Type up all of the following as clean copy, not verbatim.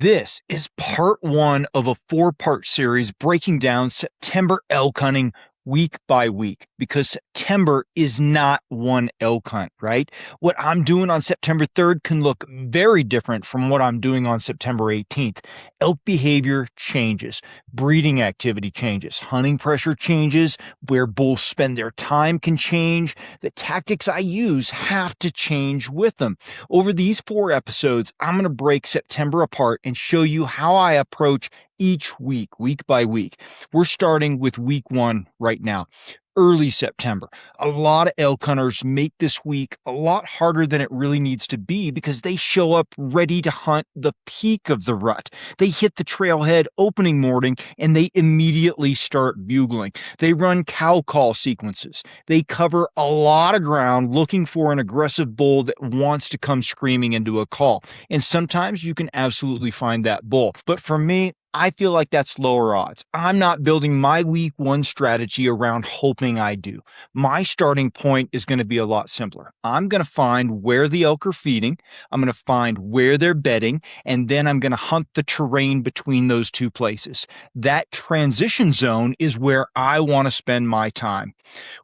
This is part one of a four-part series breaking down September elk hunting week by week because September is not one elk hunt, right? What I'm doing on September 3rd can look very different from what I'm doing on September 18th. Elk behavior changes, breeding activity changes, hunting pressure changes, where bulls spend their time can change. The tactics I use have to change with them. Over these four episodes, I'm going to break September apart and show you how I approach each week, week by week. We're starting with week one right now. Early September. A lot of elk hunters make this week a lot harder than it really needs to be because they show up ready to hunt the peak of the rut. They hit the trailhead opening morning and they immediately start bugling. They run cow call sequences. They cover a lot of ground looking for an aggressive bull that wants to come screaming into a call. And sometimes you can absolutely find that bull. But for me, I feel like that's lower odds. I'm not building my week one strategy around hoping I do. My starting point is going to be a lot simpler. I'm going to find where the elk are feeding. I'm going to find where they're bedding, and then I'm going to hunt the terrain between those two places. That transition zone is where I want to spend my time.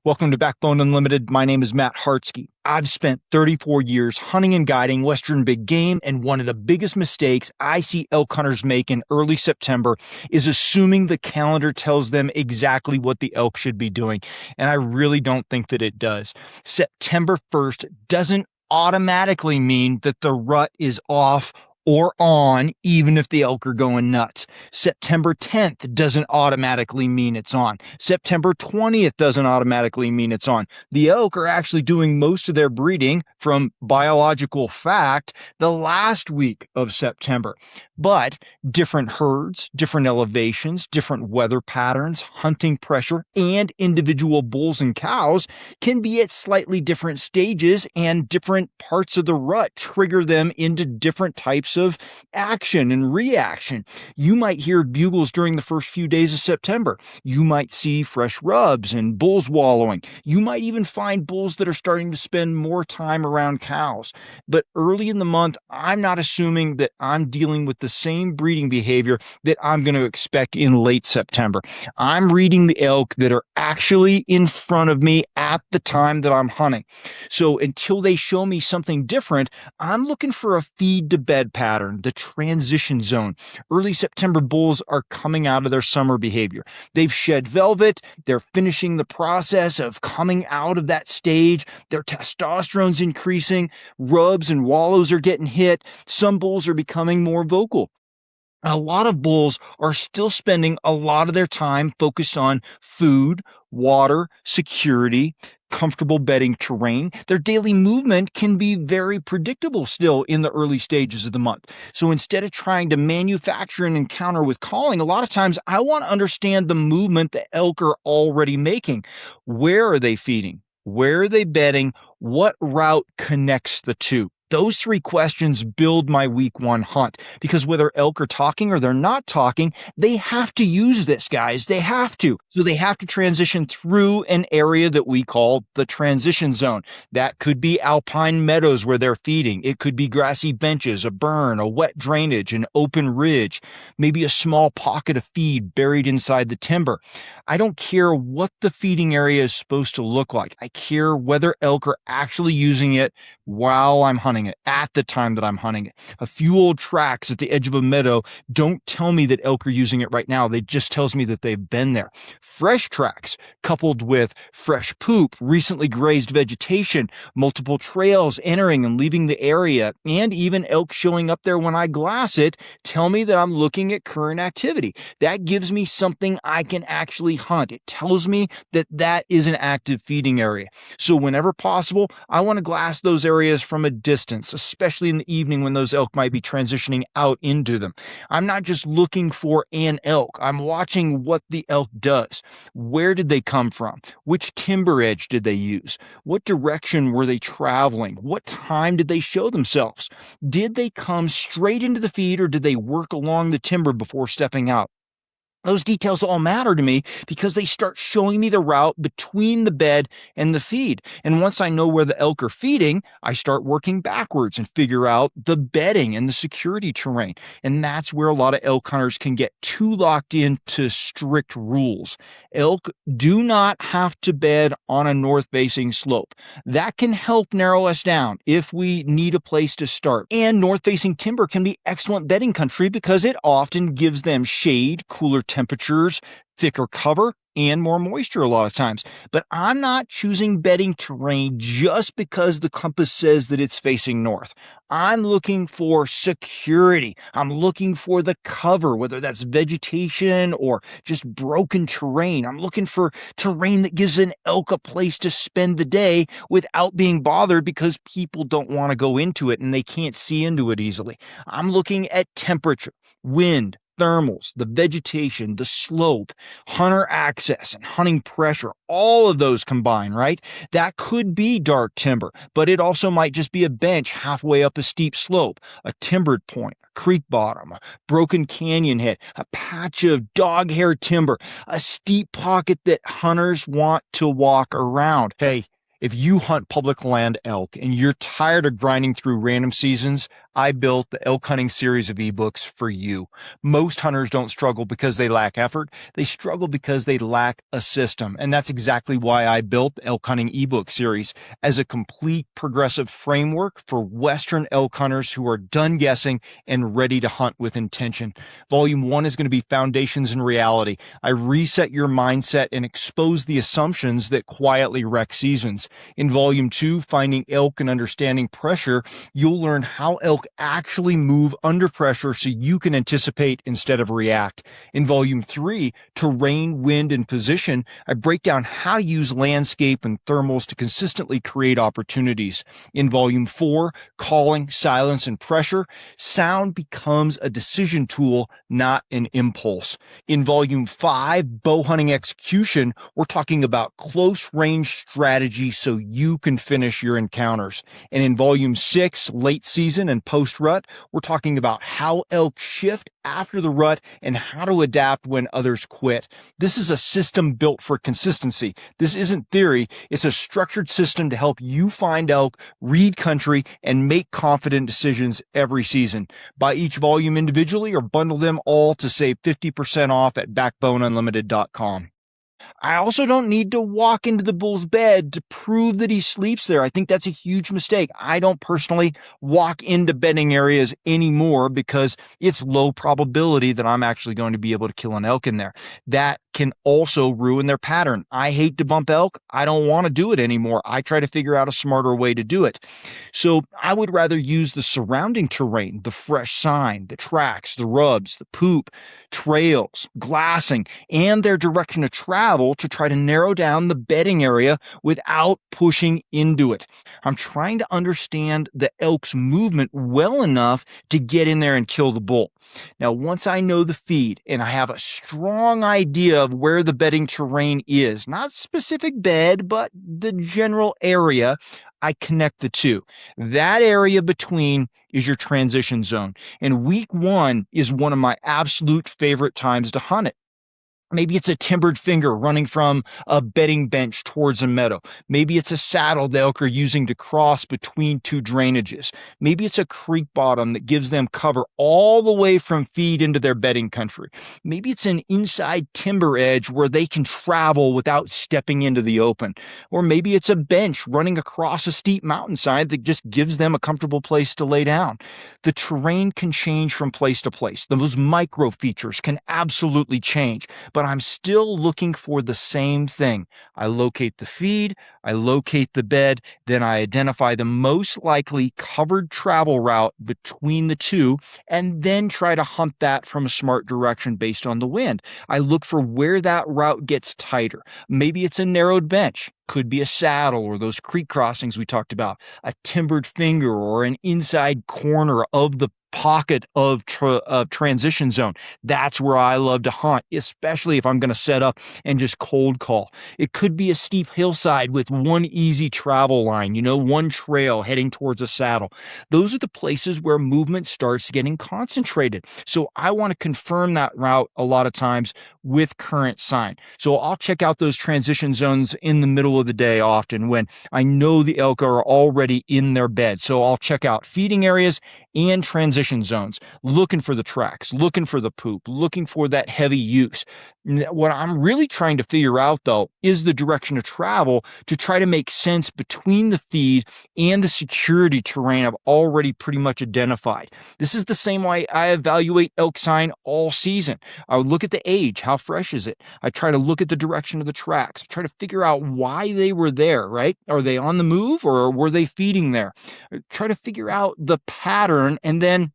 Welcome to Backbone Unlimited. My name is Matt Hartsky. I've spent 34 years hunting and guiding Western big game, and one of the biggest mistakes I see elk hunters make in early September is assuming the calendar tells them exactly what the elk should be doing, and I really don't think that it does. September 1st doesn't automatically mean that the rut is off or on, even if the elk are going nuts. September 10th doesn't automatically mean it's on. September 20th doesn't automatically mean it's on. The elk are actually doing most of their breeding from biological fact the last week of September. But different herds, different elevations, different weather patterns, hunting pressure, and individual bulls and cows can be at slightly different stages, and different parts of the rut trigger them into different types of action and reaction. You might hear bugles during the first few days of September. You might see fresh rubs and bulls wallowing. You might even find bulls that are starting to spend more time around cows. But early in the month, I'm not assuming that I'm dealing with the same breeding behavior that I'm going to expect in late September. I'm reading the elk that are actually in front of me at the time that I'm hunting. So until they show me something different, I'm looking for a feed to bed pattern, the transition zone. Early September bulls are coming out of their summer behavior. They've shed velvet. They're finishing the process of coming out of that stage. Their testosterone's increasing. Rubs and wallows are getting hit. Some bulls are becoming more vocal. A lot of bulls are still spending a lot of their time focused on food, water, security, comfortable bedding terrain. Their daily movement can be very predictable still in the early stages of the month. So instead of trying to manufacture an encounter with calling, a lot of times I want to understand the movement the elk are already making. Where are they feeding? Where are they bedding? What route connects the two? Those three questions build my week one hunt, because whether elk are talking or they're not talking, they have to use this, guys. They have to. So they have to transition through an area that we call the transition zone. That could be alpine meadows where they're feeding. It could be grassy benches, a burn, a wet drainage, an open ridge, maybe a small pocket of feed buried inside the timber. I don't care what the feeding area is supposed to look like. I care whether elk are actually using it while I'm hunting it, at the time that I'm hunting it. A few old tracks at the edge of a meadow don't tell me that elk are using it right now. They just tells me that they've been there. Fresh tracks coupled with fresh poop, recently grazed vegetation, multiple trails entering and leaving the area, and even elk showing up there when I glass it, tell me that I'm looking at current activity. That gives me something I can actually hunt. It tells me that that is an active feeding area. So whenever possible, I want to glass those areas from a distance, especially in the evening when those elk might be transitioning out into them. I'm not just looking for an elk. I'm watching what the elk does. Where did they come from? Which timber edge did they use? What direction were they traveling? What time did they show themselves? Did they come straight into the feed, or did they work along the timber before stepping out? Those details all matter to me because they start showing me the route between the bed and the feed. And once I know where the elk are feeding, I start working backwards and figure out the bedding and the security terrain. And that's where a lot of elk hunters can get too locked into strict rules. Elk do not have to bed on a north facing slope. That can help narrow us down if we need a place to start. And north facing timber can be excellent bedding country because it often gives them shade, cooler temperatures, thicker cover, and more moisture a lot of times. But I'm not choosing bedding terrain just because the compass says that it's facing north. I'm looking for security. I'm looking for the cover, whether that's vegetation or just broken terrain. I'm looking for terrain that gives an elk a place to spend the day without being bothered because people don't want to go into it and they can't see into it easily. I'm looking at temperature, wind, thermals, the vegetation, the slope, hunter access, and hunting pressure, all of those combined, right? That could be dark timber, but it also might just be a bench halfway up a steep slope, a timbered point, a creek bottom, a broken canyon head, a patch of dog hair timber, a steep pocket that hunters want to walk around. Hey, if you hunt public land elk and you're tired of grinding through random seasons, I built the elk hunting series of ebooks for you. Most hunters don't struggle because they lack effort. They struggle because they lack a system. And that's exactly why I built the elk hunting ebook series as a complete progressive framework for Western elk hunters who are done guessing and ready to hunt with intention. Volume 1 is going to be Foundations in Reality. I reset your mindset and expose the assumptions that quietly wreck seasons. In Volume 2, Finding Elk and Understanding Pressure, you'll learn how elk actually move under pressure so you can anticipate instead of react. In Volume 3, Terrain, Wind, and Position, I break down how to use landscape and thermals to consistently create opportunities. In Volume 4, Calling, Silence, and Pressure, sound becomes a decision tool, not an impulse. In Volume 5, Bow Hunting Execution, we're talking about close range strategy so you can finish your encounters. And in Volume 6, Late Season and Post-Rut, we're talking about how elk shift after the rut and how to adapt when others quit. This is a system built for consistency. This isn't theory. It's a structured system to help you find elk, read country, and make confident decisions every season. Buy each volume individually or bundle them all to save 50% off at backboneunlimited.com. I also don't need to walk into the bull's bed to prove that he sleeps there. I think that's a huge mistake. I don't personally walk into bedding areas anymore because it's low probability that I'm actually going to be able to kill an elk in there. That can also ruin their pattern. I hate to bump elk. I don't want to do it anymore. I try to figure out a smarter way to do it. So I would rather use the surrounding terrain, the fresh sign, the tracks, the rubs, the poop, trails, glassing, and their direction of travel to try to narrow down the bedding area without pushing into it. I'm trying to understand the elk's movement well enough to get in there and kill the bull. Now, once I know the feed and I have a strong idea of where the bedding terrain is, not specific bed, but the general area, I connect the two. That area between is your transition zone. And week 1 is one of my absolute favorite times to hunt it. Maybe it's a timbered finger running from a bedding bench towards a meadow. Maybe it's a saddle the elk are using to cross between two drainages. Maybe it's a creek bottom that gives them cover all the way from feed into their bedding country. Maybe it's an inside timber edge where they can travel without stepping into the open. Or maybe it's a bench running across a steep mountainside that just gives them a comfortable place to lay down. The terrain can change from place to place. Those micro features can absolutely change. But I'm still looking for the same thing. I locate the feed, I locate the bed, then I identify the most likely covered travel route between the two, and then try to hunt that from a smart direction based on the wind. I look for where that route gets tighter. Maybe it's a narrowed bench. Could be a saddle or those creek crossings we talked about, a timbered finger or an inside corner of the pocket of transition zone. That's where I love to hunt, especially if I'm going to set up and just cold call. It could be a steep hillside with one easy travel line, one trail heading towards a saddle. Those are the places where movement starts getting concentrated. So I want to confirm that route a lot of times with current sign. So I'll check out those transition zones in the middle of the day often when I know the elk are already in their bed. So I'll check out feeding areas and transition zones, looking for the tracks, looking for the poop, looking for that heavy use. What I'm really trying to figure out, though, is the direction of travel to try to make sense between the feed and the security terrain I've already pretty much identified. This is the same way I evaluate elk sign all season. I would look at the age, how fresh is it? I try to look at the direction of the tracks, try to figure out why they were there, right? Are they on the move or were they feeding there? Try to figure out the pattern and then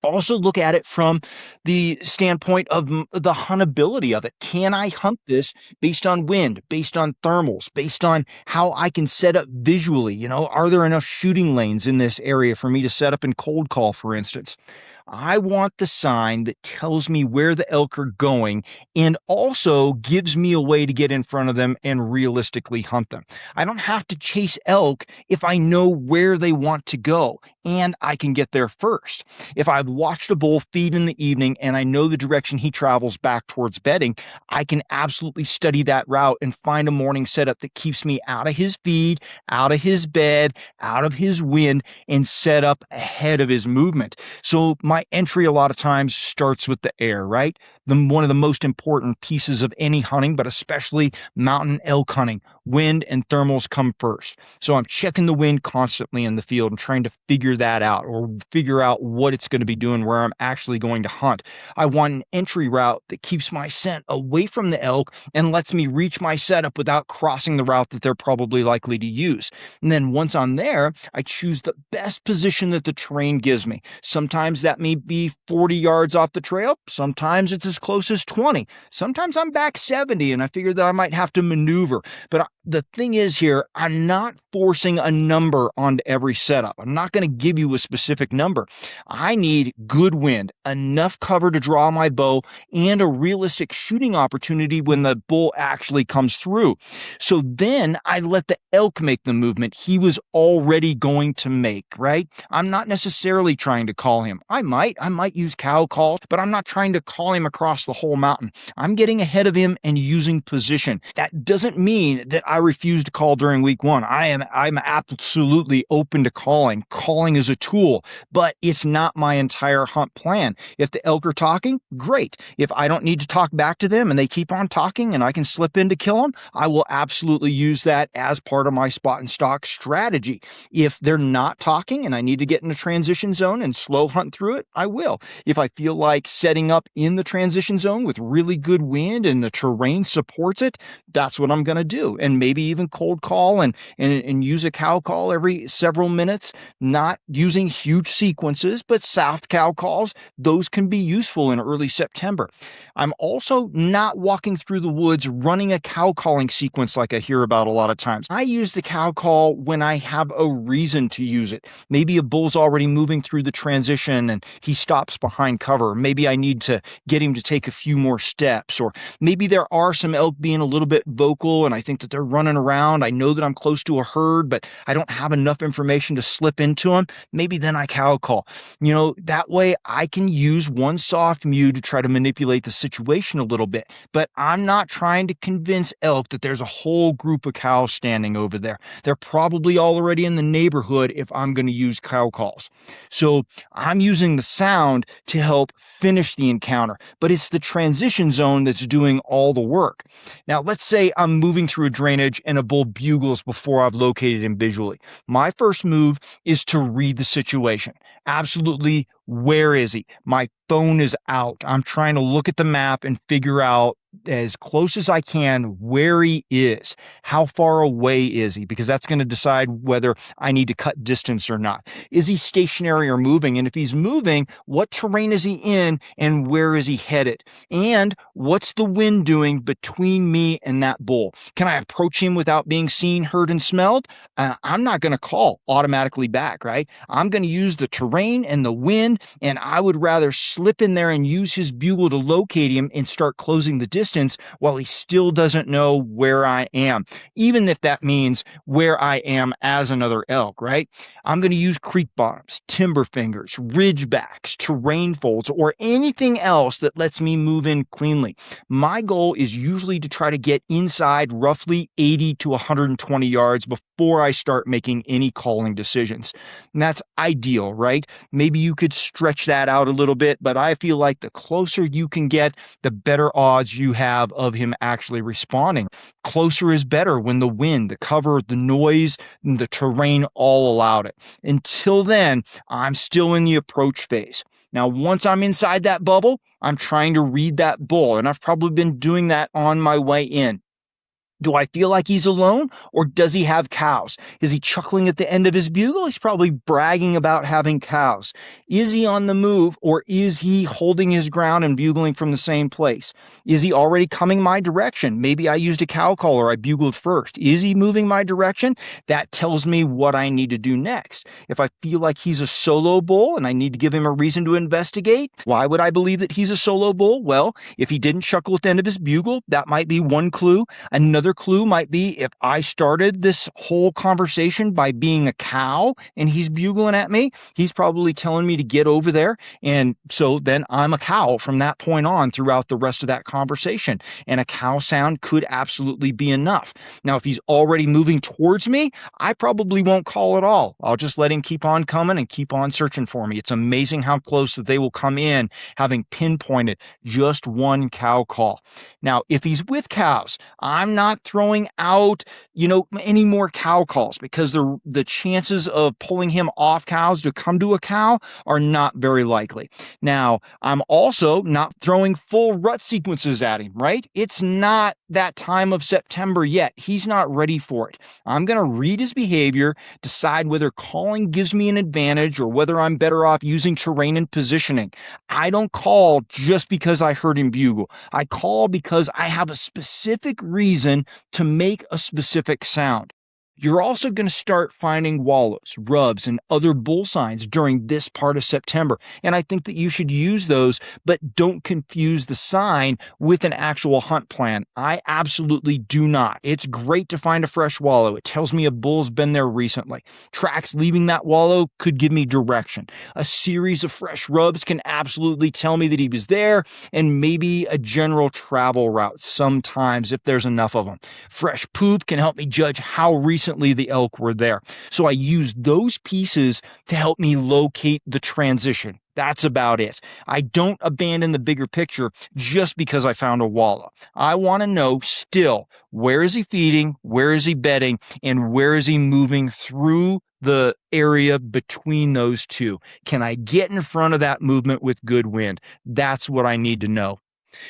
also look at it from the standpoint of the huntability of it. Can I hunt this based on wind, based on thermals, based on how I can set up visually? Are there enough shooting lanes in this area for me to set up in cold call, for instance? I want the sign that tells me where the elk are going and also gives me a way to get in front of them and realistically hunt them. I don't have to chase elk if I know where they want to go and I can get there first. If I've watched a bull feed in the evening and I know the direction he travels back towards bedding, I can absolutely study that route and find a morning setup that keeps me out of his feed, out of his bed, out of his wind, and set up ahead of his movement. So my entry a lot of times starts with the air, right? One of the most important pieces of any hunting, but especially mountain elk hunting. Wind and thermals come first. So I'm checking the wind constantly in the field and trying to figure that out or figure out what it's going to be doing where I'm actually going to hunt. I want an entry route that keeps my scent away from the elk and lets me reach my setup without crossing the route that they're probably likely to use. And then once I'm there, I choose the best position that the terrain gives me. Sometimes that may be 40 yards off the trail. Sometimes it's as close as 20. Sometimes I'm back 70 and I figure that I might have to maneuver. But the thing is here, I'm not forcing a number onto every setup. I'm not going to give you a specific number. I need good wind, enough cover to draw my bow, and a realistic shooting opportunity when the bull actually comes through. So then I let the elk make the movement he was already going to make, right? I'm not necessarily trying to call him. I might use cow calls, but I'm not trying to call him across the whole mountain. I'm getting ahead of him and using position. That doesn't mean that I refuse to call during week one. I'm absolutely open to calling. Calling is a tool, but it's not my entire hunt plan. If the elk are talking, great. If I don't need to talk back to them and they keep on talking and I can slip in to kill them, I will absolutely use that as part of my spot and stalk strategy. If they're not talking and I need to get in a transition zone and slow hunt through it, I will. If I feel like setting up in the transition zone with really good wind and the terrain supports it, that's what I'm going to do. And maybe even cold call and use a cow call every several minutes, not using huge sequences, but soft cow calls. Those can be useful in early September. I'm also not walking through the woods running a cow calling sequence like I hear about a lot of times. I use the cow call when I have a reason to use it. Maybe a bull's already moving through the transition and he stops behind cover. Maybe I need to get him to take a few more steps, or maybe there are some elk being a little bit vocal and I think that they're running around. I know that I'm close to a herd, but I don't have enough information to slip into them. Maybe then I cow call. That way I can use one soft mew to try to manipulate the situation a little bit, but I'm not trying to convince elk that there's a whole group of cows standing over there. They're probably already in the neighborhood if I'm going to use cow calls. So I'm using the sound to help finish the encounter, but it's the transition zone that's doing all the work. Now, let's say I'm moving through a drainage and a bull bugles before I've located him visually. My first move is to read the situation. Absolutely, where is he? My phone is out. I'm trying to look at the map and figure out as close as I can where he is. How far away is he? Because that's going to decide whether I need to cut distance or not. Is he stationary or moving? And if he's moving, what terrain is he in and where is he headed? And what's the wind doing between me and that bull? Can I approach him without being seen, heard, and smelled? I'm not going to call automatically back, right? I'm going to use the terrain and the wind, and I would rather slip in there and use his bugle to locate him and start closing the distance while he still doesn't know where I am, even if that means where I am as another elk, right? I'm going to use creek bottoms, timber fingers, ridge backs, terrain folds, or anything else that lets me move in cleanly. My goal is usually to try to get inside roughly 80 to 120 yards before I start making any calling decisions. And that's ideal, right? Maybe you could stretch that out a little bit, but I feel like the closer you can get, the better odds you have of him actually responding. Closer is better when the wind, the cover, the noise, and the terrain all allowed it. Until then, I'm still in the approach phase. Now, once I'm inside that bubble, I'm trying to read that bull, and I've probably been doing that on my way in. Do I feel like he's alone, or does he have cows? Is he chuckling at the end of his bugle? He's probably bragging about having cows. Is he on the move, or is he holding his ground and bugling from the same place? Is he already coming my direction? Maybe I used a cow call or I bugled first. Is he moving my direction? That tells me what I need to do next. If I feel like he's a solo bull and I need to give him a reason to investigate, why would I believe that he's a solo bull? Well, if he didn't chuckle at the end of his bugle, that might be one clue. Another clue might be if I started this whole conversation by being a cow and he's bugling at me, he's probably telling me to get over there. And so then I'm a cow from that point on throughout the rest of that conversation. And a cow sound could absolutely be enough. Now, if he's already moving towards me, I probably won't call at all. I'll just let him keep on coming and keep on searching for me. It's amazing how close that they will come in having pinpointed just one cow call. Now, if he's with cows, I'm not throwing out, any more cow calls because the chances of pulling him off cows to come to a cow are not very likely. Now, I'm also not throwing full rut sequences at him, right? It's not that time of September yet. He's not ready for it. I'm going to read his behavior, decide whether calling gives me an advantage or whether I'm better off using terrain and positioning. I don't call just because I heard him bugle. I call because I have a specific reason to make a specific sound. You're also going to start finding wallows, rubs, and other bull signs during this part of September. And I think that you should use those, but don't confuse the sign with an actual hunt plan. I absolutely do not. It's great to find a fresh wallow. It tells me a bull's been there recently. Tracks leaving that wallow could give me direction. A series of fresh rubs can absolutely tell me that he was there, and maybe a general travel route sometimes if there's enough of them. Fresh poop can help me judge how recently the elk were there. So I use those pieces to help me locate the transition. That's about it. I don't abandon the bigger picture just because I found a wallow. I want to know still, where is he feeding, where is he bedding, and where is he moving through the area between those two? Can I get in front of that movement with good wind? That's what I need to know.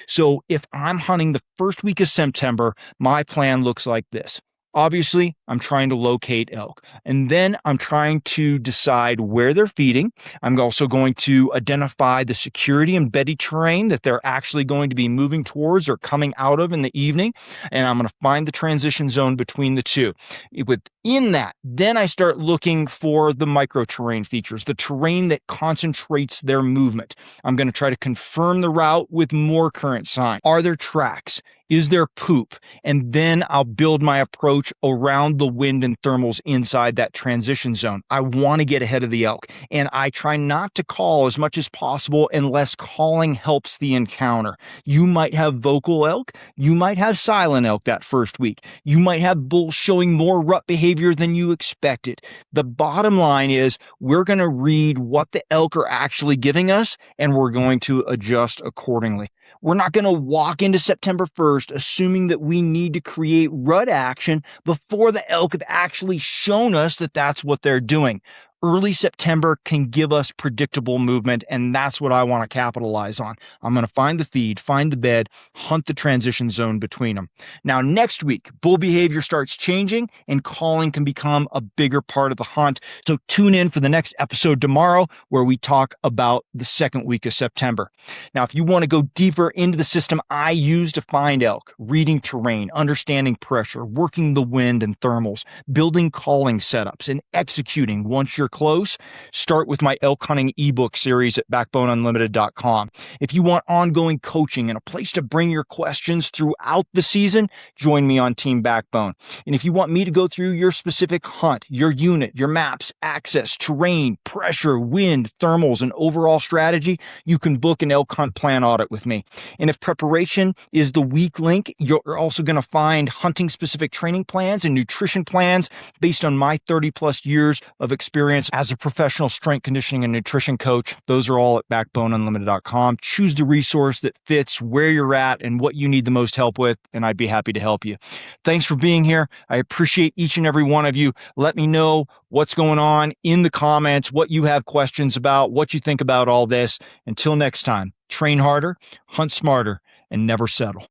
So if I'm hunting the first week of September, my plan looks like this. Obviously, I'm trying to locate elk, and then I'm trying to decide where they're feeding. I'm also going to identify the security and bedding terrain that they're actually going to be moving towards or coming out of in the evening, and I'm going to find the transition zone between the two. Within that, then I start looking for the micro terrain features, the terrain that concentrates their movement. I'm going to try to confirm the route with more current sign. Are there tracks? Is there poop? And then I'll build my approach around the wind and thermals inside that transition zone. I want to get ahead of the elk, and I try not to call as much as possible unless calling helps the encounter. You might have vocal elk. You might have silent elk that first week. You might have bulls showing more rut behavior than you expected. The bottom line is we're going to read what the elk are actually giving us, and we're going to adjust accordingly. We're not going to walk into September 1st assuming that we need to create rut action before the elk have actually shown us that that's what they're doing. early September can give us predictable movement, and that's what I want to capitalize on. I'm going to find the feed, find the bed, hunt the transition zone between them. Now, next week, bull behavior starts changing and calling can become a bigger part of the hunt. So tune in for the next episode tomorrow where we talk about the second week of September. Now, if you want to go deeper into the system I use to find elk, reading terrain, understanding pressure, working the wind and thermals, building calling setups, and executing once you're close, start with my elk hunting ebook series at backboneunlimited.com. If you want ongoing coaching and a place to bring your questions throughout the season, join me on Team Backbone. And if you want me to go through your specific hunt, your unit, your maps, access, terrain, pressure, wind, thermals, and overall strategy, you can book an elk hunt plan audit with me. And if preparation is the weak link, you're also going to find hunting specific training plans and nutrition plans based on my 30 plus years of experience as a professional strength conditioning and nutrition coach. Those are all at backboneunlimited.com. Choose the resource that fits where you're at and what you need the most help with, and I'd be happy to help you. Thanks for being here. I appreciate each and every one of you. Let me know what's going on in the comments, what you have questions about, what you think about all this. Until next time, train harder, hunt smarter, and never settle.